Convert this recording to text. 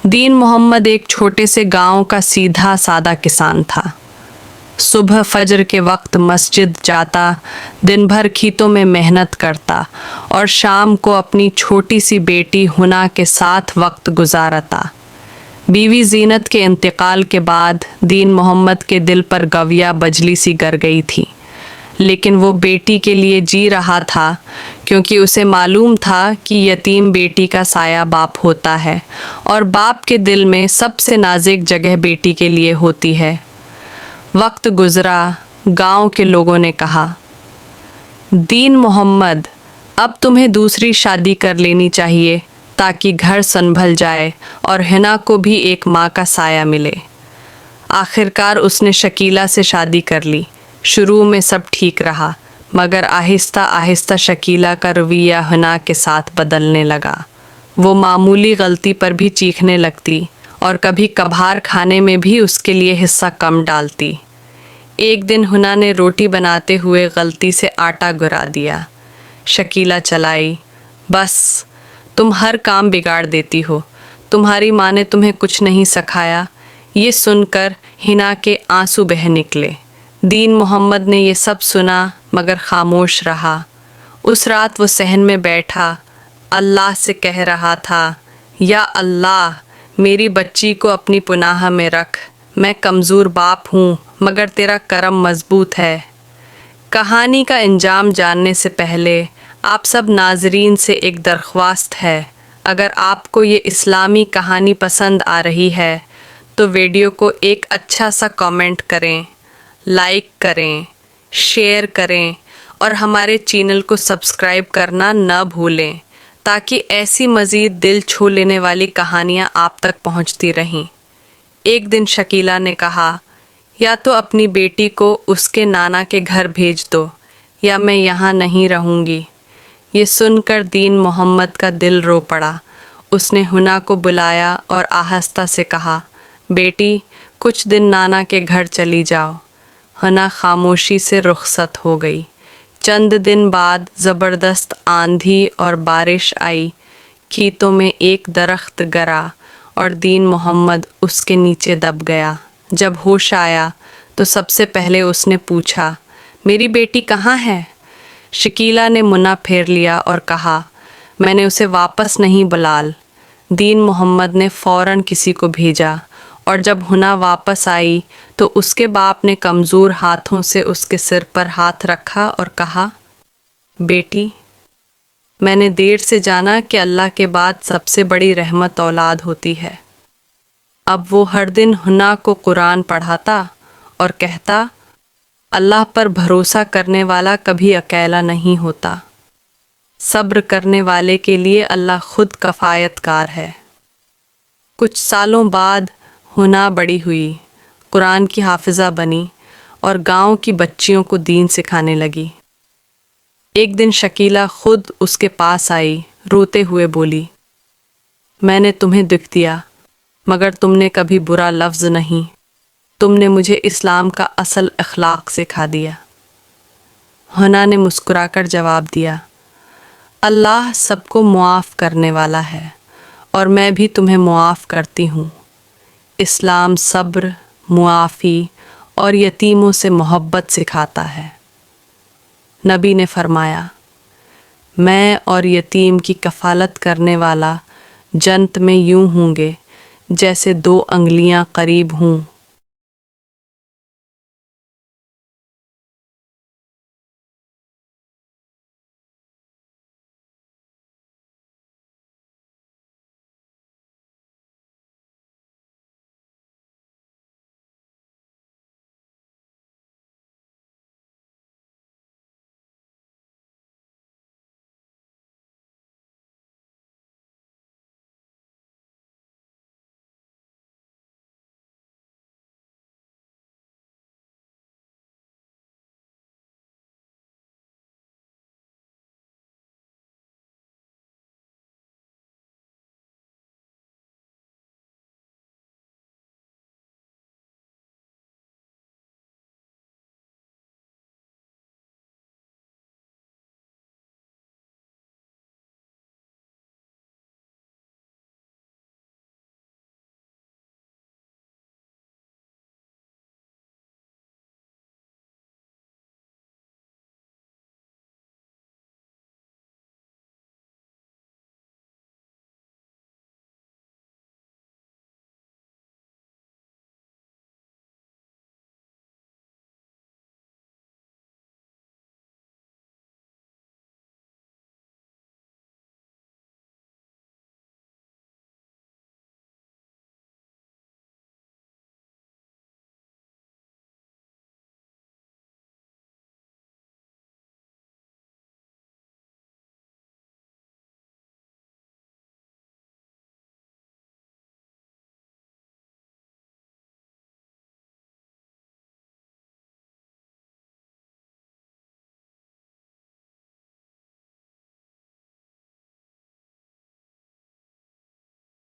दीन मोहम्मद एक छोटे से गांव का सीधा सादा किसान था। सुबह फजर के वक्त मस्जिद जाता, दिन भर खेतों में मेहनत करता और शाम को अपनी छोटी सी बेटी हुना के साथ वक्त गुजारता। बीवी जीनत के इंतकाल के बाद दीन मोहम्मद के दिल पर गविया बजली सी गर गई थी, लेकिन वो बेटी के लिए जी रहा था, क्योंकि उसे मालूम था कि यतीम बेटी का साया बाप होता है और बाप के दिल में सबसे नाजुक जगह बेटी के लिए होती है। वक्त गुजरा, गांव के लोगों ने कहा, दीन मोहम्मद, अब तुम्हें दूसरी शादी कर लेनी चाहिए ताकि घर संभल जाए और हिना को भी एक माँ का साया मिले। आखिरकार उसने शकीला से शादी कर ली। शुरू में सब ठीक रहा, मगर आहिस्ता आहिस्ता शकीला का रवैया हिना के साथ बदलने लगा। वो मामूली गलती पर भी चीखने लगती और कभी कभार खाने में भी उसके लिए हिस्सा कम डालती। एक दिन हुना ने रोटी बनाते हुए गलती से आटा गिरा दिया। शकीला चलाई, बस तुम हर काम बिगाड़ देती हो, तुम्हारी माँ ने तुम्हें कुछ नहीं सिखाया। ये सुनकर हिना के आंसू बह निकले। दीन मोहम्मद ने ये सब सुना मगर खामोश रहा। उस रात वो सहन में बैठा, अल्लाह से कह रहा था, या अल्लाह, मेरी बच्ची को अपनी पनाह में रख। मैं कमज़ोर बाप हूँ मगर तेरा करम मजबूत है। कहानी का अंजाम जानने से पहले आप सब नाजरीन से एक दरख्वास्त है, अगर आपको ये इस्लामी कहानी पसंद आ रही है तो वीडियो को एक अच्छा सा कमेंट करें, लाइक करें, शेयर करें और हमारे चैनल को सब्सक्राइब करना न भूलें, ताकि ऐसी मज़ीद दिल छू लेने वाली कहानियाँ आप तक पहुँचती रहें। एक दिन शकीला ने कहा, या तो अपनी बेटी को उसके नाना के घर भेज दो या मैं यहाँ नहीं रहूँगी। ये सुनकर दीन मोहम्मद का दिल रो पड़ा। उसने हुना को बुलाया और आहिस्ता से कहा, बेटी, कुछ दिन नाना के घर चली जाओ। हुना खामोशी से रुखसत हो गई। चंद दिन बाद ज़बरदस्त आंधी और बारिश आई। खेतों में एक दरख्त गिरा और दीन मोहम्मद उसके नीचे दब गया। जब होश आया तो सबसे पहले उसने पूछा, मेरी बेटी कहाँ है? शकीला ने मुन्ना फेर लिया और कहा, मैंने उसे वापस नहीं बुलाल। दीन मोहम्मद ने फ़ौरन किसी को भेजा और जब हुना वापस आई तो उसके बाप ने कमज़ोर हाथों से उसके सिर पर हाथ रखा और कहा, बेटी, मैंने देर से जाना कि अल्लाह के बाद सबसे बड़ी रहमत औलाद होती है। अब वो हर दिन हुना को कुरान पढ़ाता और कहता, अल्लाह पर भरोसा करने वाला कभी अकेला नहीं होता। सब्र करने वाले के लिए अल्लाह खुद कफ़ायतकार है। कुछ सालों बाद हुना बड़ी हुई, कुरान की हाफिज़ा बनी और गांव की बच्चियों को दीन सिखाने लगी। एक दिन शकीला खुद उसके पास आई, रोते हुए बोली, मैंने तुम्हें दुख दिया मगर तुमने कभी बुरा लफ्ज़ नहीं। तुमने मुझे इस्लाम का असल अखलाक सिखा दिया। हुना ने मुस्कुराकर जवाब दिया, अल्लाह सबको मुआफ़ करने वाला है और मैं भी तुम्हें मुआफ़ करती हूँ। इस्लाम सब्र, मुआफ़ी और यतीमों से मोहब्बत सिखाता है। नबी ने फरमाया, मैं और यतीम की कफ़ालत करने वाला जन्नत में यूं होंगे जैसे दो अंगलियां करीब हों